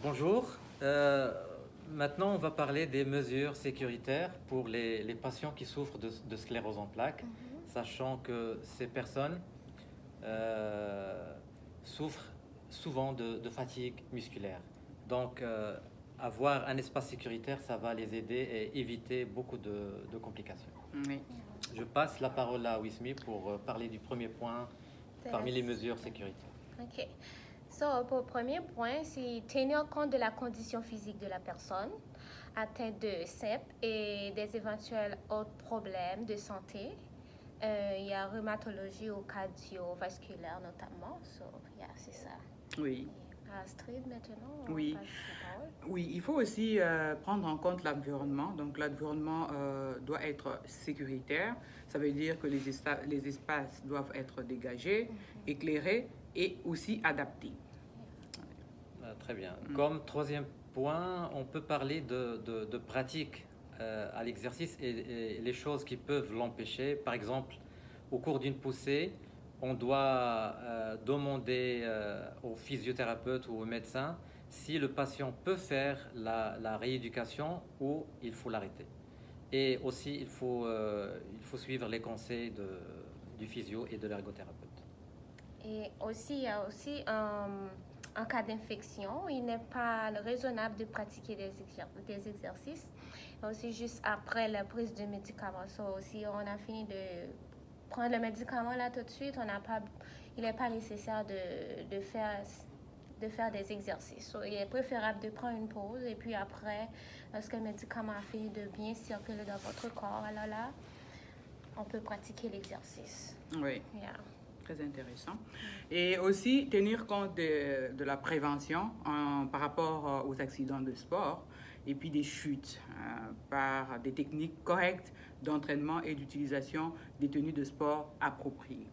Bonjour. Maintenant, on va parler des mesures sécuritaires pour les patients qui souffrent de sclérose en plaques, sachant que ces personnes souffrent souvent de fatigue musculaire. Donc, avoir un espace sécuritaire, ça va les aider et éviter beaucoup de complications. Oui. Je passe la parole à Wismi pour parler du premier point parmi les mesures sécuritaires. OK. Pour le premier point, c'est tenir compte de la condition physique de la personne atteinte de CEP et des éventuels autres problèmes de santé. Il y a rhumatologie ou cardiovasculaire notamment. C'est ça. Oui. Astrid, maintenant, Oui. on passe la parole. Oui, il faut aussi prendre en compte l'environnement. Donc, l'environnement doit être sécuritaire. Ça veut dire que les espaces doivent être dégagés, éclairés et aussi adaptés. Très bien. Comme troisième point, on peut parler de pratique à l'exercice et les choses qui peuvent l'empêcher. Par exemple, au cours d'une poussée, on doit demander au physiothérapeute ou au médecin si le patient peut faire la rééducation ou il faut l'arrêter. Et aussi, il faut suivre les conseils du physio et de l'ergothérapeute. Et aussi, il y a aussi en cas d'infection, il n'est pas raisonnable de pratiquer des exercices. Et aussi, juste après la prise de médicaments. Si on a fini de prendre le médicament là tout de suite, il n'est pas nécessaire de faire des exercices. Il est préférable de prendre une pause et puis après, lorsque le médicament a fini de bien circuler dans votre corps, alors là, on peut pratiquer l'exercice. Oui. Yeah. Très intéressant. Et aussi tenir compte de la prévention par rapport aux accidents de sport et puis des chutes par des techniques correctes d'entraînement et d'utilisation des tenues de sport appropriées.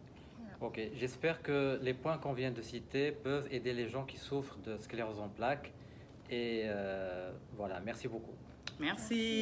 Ok, j'espère que les points qu'on vient de citer peuvent aider les gens qui souffrent de sclérose en plaques. Et voilà, merci beaucoup. Merci.